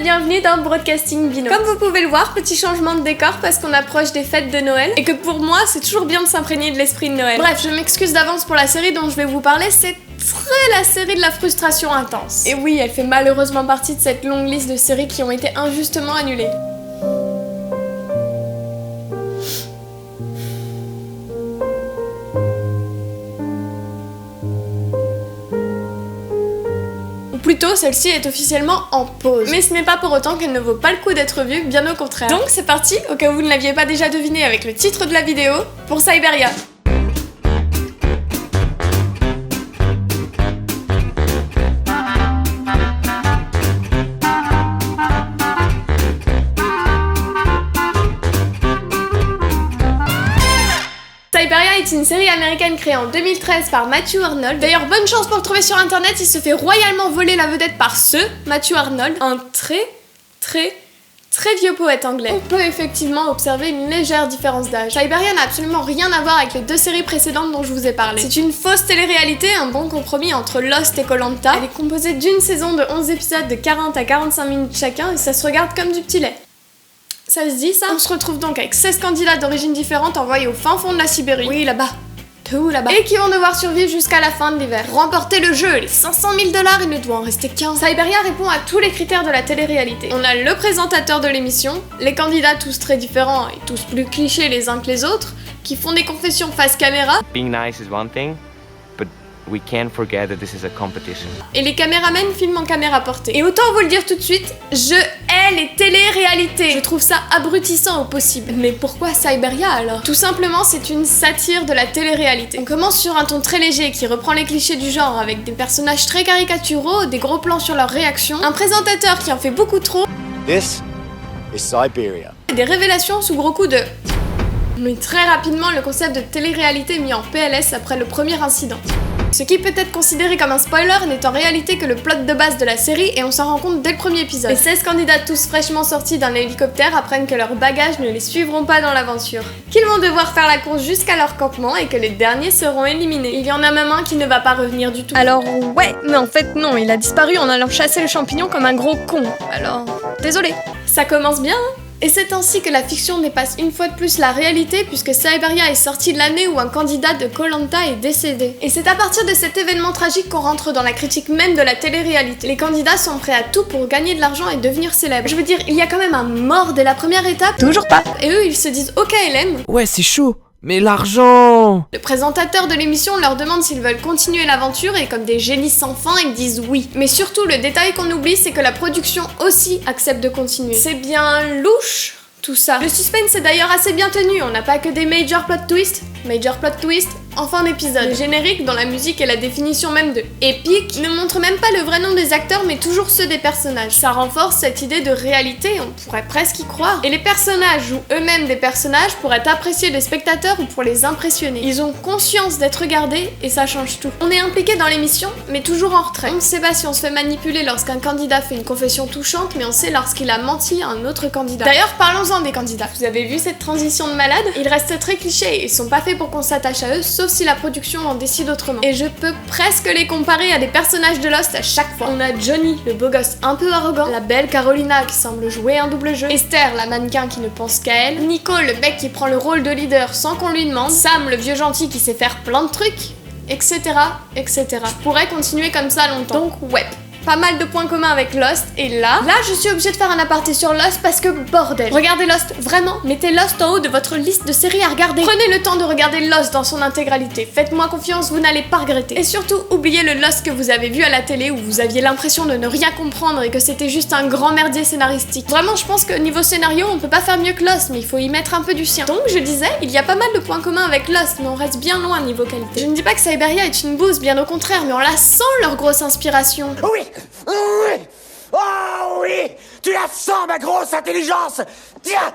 bienvenue dans Broadcasting Bino. Comme vous pouvez le voir, petit changement de décor parce qu'on approche des fêtes de Noël et que pour moi c'est toujours bien de s'imprégner de l'esprit de Noël. Bref, je m'excuse d'avance pour la série dont je vais vous parler, c'est la série de la frustration intense. Et oui, elle fait malheureusement partie de cette longue liste de séries qui ont été injustement annulées. Plutôt, celle-ci est officiellement en pause. Mais ce n'est pas pour autant qu'elle ne vaut pas le coup d'être vue, bien au contraire. Donc c'est parti, au cas où vous ne l'aviez pas déjà deviné avec le titre de la vidéo, pour Syberia. Syberia est une série américaine créée en 2013 par Matthew Arnold. D'ailleurs, bonne chance pour le trouver sur internet, il se fait royalement voler la vedette par Matthew Arnold, un très vieux poète anglais. On peut effectivement observer une légère différence d'âge. Syberia n'a absolument rien à voir avec les deux séries précédentes dont je vous ai parlé. C'est une fausse télé-réalité, un bon compromis entre Lost et Koh-Lanta. Elle est composée d'une saison de 11 épisodes de 40 à 45 minutes chacun et ça se regarde comme du petit lait. Ça se dit ça? On se retrouve donc avec 16 candidats d'origines différentes envoyés au fin fond de la Sibérie. Oui, là-bas. Tout là-bas. Et qui vont devoir survivre jusqu'à la fin de l'hiver. Remporter le jeu, les 500 000 $, il ne doit en rester qu'un. Syberia répond à tous les critères de la télé-réalité. On a le présentateur de l'émission, les candidats tous très différents et tous plus clichés les uns que les autres, qui font des confessions face caméra. Being nice is one thing, but we can't forget that this is a competition. Et les caméramens filment en caméra portée. Et autant vous le dire tout de suite, je hais les télé-réalités. Je trouve ça abrutissant au possible. Mais pourquoi Syberia alors? Tout simplement, c'est une satire de la télé-réalité. On commence sur un ton très léger qui reprend les clichés du genre avec des personnages très caricaturaux, des gros plans sur leurs réactions, un présentateur qui en fait beaucoup trop, This is Syberia. et des révélations sous gros coups de... Mais très rapidement, le concept de télé-réalité est mis en PLS après le premier incident. Ce qui peut être considéré comme un spoiler n'est en réalité que le plot de base de la série et on s'en rend compte dès le premier épisode. Les 16 candidats tous fraîchement sortis d'un hélicoptère apprennent que leurs bagages ne les suivront pas dans l'aventure, qu'ils vont devoir faire la course jusqu'à leur campement et que les derniers seront éliminés. Il y en a même un qui ne va pas revenir du tout. Alors ouais, mais en fait non, il a disparu en allant chasser le champignon comme un gros con. Alors, désolé. Ça commence bien, hein? Et c'est ainsi que la fiction dépasse une fois de plus la réalité puisque Syberia est sorti l'année où un candidat de Koh-Lanta est décédé. Et c'est à partir de cet événement tragique qu'on rentre dans la critique même de la télé-réalité. Les candidats sont prêts à tout pour gagner de l'argent et devenir célèbres. Je veux dire, il y a quand même un mort dès la première étape. Toujours pas. Et eux, ils se disent OKLM. Ouais, c'est chaud. Mais l'argent! Le présentateur de l'émission leur demande s'ils veulent continuer l'aventure et comme des génies sans fin, ils disent oui. Mais surtout, le détail qu'on oublie, c'est que la production aussi accepte de continuer. C'est bien louche, tout ça. Le suspense est d'ailleurs assez bien tenu, on n'a pas que des major plot twists, en fin d'épisode. Le générique, dont la musique est la définition même de épique, ne montre même pas le vrai nom des acteurs mais toujours ceux des personnages. Ça renforce cette idée de réalité, on pourrait presque y croire. Et les personnages jouent eux-mêmes des personnages pour être appréciés des spectateurs ou pour les impressionner. Ils ont conscience d'être regardés et ça change tout. On est impliqué dans l'émission mais toujours en retrait. On ne sait pas si on se fait manipuler lorsqu'un candidat fait une confession touchante mais on sait lorsqu'il a menti à un autre candidat. D'ailleurs, parlons-en des candidats. Vous avez vu cette transition de malade? Ils restent très clichés et ils sont pas faits pour qu'on s'attache à eux, sauf si la production en décide autrement. Et je peux presque les comparer à des personnages de Lost à chaque fois. On a Johnny, le beau gosse un peu arrogant, la belle Carolina qui semble jouer un double jeu, Esther, la mannequin qui ne pense qu'à elle, Nico, le mec qui prend le rôle de leader sans qu'on lui demande, Sam, le vieux gentil qui sait faire plein de trucs, etc. Je pourrais continuer comme ça longtemps. Donc ouais. Pas mal de points communs avec Lost, et là, je suis obligée de faire un aparté sur Lost parce que bordel. Regardez Lost, vraiment, mettez Lost en haut de votre liste de séries à regarder. Prenez le temps de regarder Lost dans son intégralité, faites-moi confiance, vous n'allez pas regretter. Et surtout, oubliez le Lost que vous avez vu à la télé où vous aviez l'impression de ne rien comprendre et que c'était juste un grand merdier scénaristique. Vraiment, je pense que niveau scénario, on peut pas faire mieux que Lost, mais il faut y mettre un peu du sien. Donc, je disais, il y a pas mal de points communs avec Lost, mais on reste bien loin niveau qualité. Je ne dis pas que Syberia est une bouse, bien au contraire, mais on la sent leur grosse inspiration. Oui! Oui! Oh oui! Tu la sens, ma grosse intelligence! Tiens!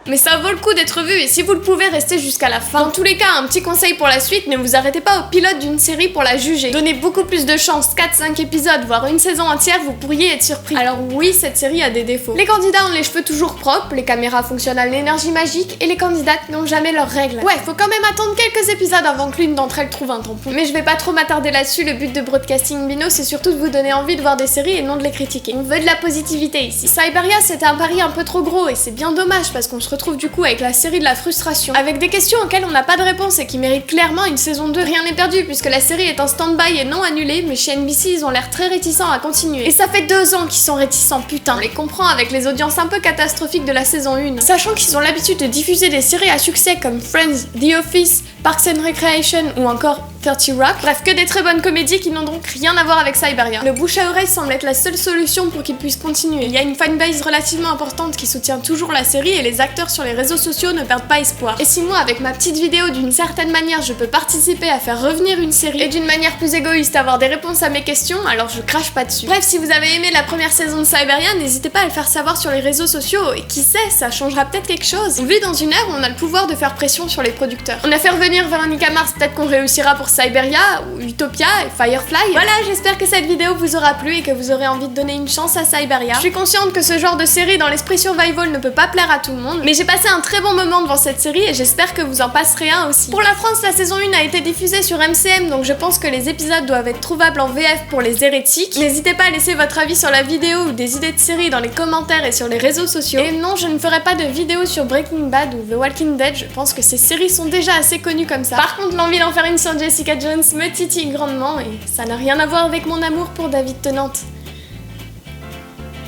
Mais ça vaut le coup d'être vu et si vous le pouvez, restez jusqu'à la fin. Dans tous les cas, un petit conseil pour la suite, ne vous arrêtez pas au pilote d'une série pour la juger. Donnez beaucoup plus de chance, 4-5 épisodes, voire une saison entière, vous pourriez être surpris. Alors oui, cette série a des défauts. Les candidats ont les cheveux toujours propres, les caméras fonctionnent à l'énergie magique et les candidates n'ont jamais leurs règles. Ouais, faut quand même attendre quelques épisodes avant que l'une d'entre elles trouve un tampon. Mais je vais pas trop m'attarder là-dessus, le but de Broadcasting Bino, c'est surtout de vous donner envie de voir des séries et non de les critiquer. On veut de la positivité positivité ici. Cyberia, c'était un pari un peu trop gros et c'est bien dommage parce qu'on se retrouve du coup avec la série de la frustration, avec des questions auxquelles on n'a pas de réponse et qui méritent clairement une saison 2. Rien n'est perdu puisque la série est en stand-by et non annulée, mais chez NBC ils ont l'air très réticents à continuer. Et ça fait 2 ans qu'ils sont réticents, putain. On les comprend avec les audiences un peu catastrophiques de la saison 1. Sachant qu'ils ont l'habitude de diffuser des séries à succès comme Friends, The Office, Parks and Recreation ou encore 30 Rock. Bref, que des très bonnes comédies qui n'ont donc rien à voir avec Cyberia. Le bouche à oreille semble être la seule solution pour qu'ils puissent continuer. Il y a une fanbase relativement importante qui soutient toujours la série et les acteurs sur les réseaux sociaux ne perdent pas espoir. Et si moi, avec ma petite vidéo, d'une certaine manière, je peux participer à faire revenir une série et d'une manière plus égoïste avoir des réponses à mes questions, alors je crache pas dessus. Bref, si vous avez aimé la première saison de Cyberia, n'hésitez pas à le faire savoir sur les réseaux sociaux et qui sait, ça changera peut-être quelque chose. Vu dans une ère où on a le pouvoir de faire pression sur les producteurs. On a fait revenir Veronica Mars, peut-être qu'on réussira pour Cyberia ou Utopia et Firefly. Voilà, j'espère que cette vidéo vous aura plu et que vous aurez envie de donner une chance à Cyberia. Je suis consciente que ce genre de série dans l'esprit survival ne peut pas plaire à tout le monde, mais j'ai passé un très bon moment devant cette série et j'espère que vous en passerez un aussi. Pour la France, la saison 1 a été diffusée sur MCM, donc je pense que les épisodes doivent être trouvables en VF pour les hérétiques. N'hésitez pas à laisser votre avis sur la vidéo ou des idées de séries dans les commentaires et sur les réseaux sociaux. Et non, je ne ferai pas de vidéo sur Breaking Bad ou The Walking Dead, je pense que ces séries sont déjà assez connues comme ça. Par contre, l'envie d'en faire une sur Jessica Jones me titille grandement et ça n'a rien à voir avec mon amour pour David Tennant.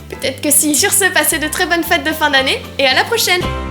Peut-être que si. Sur ce, passez de très bonnes fêtes de fin d'année et à la prochaine!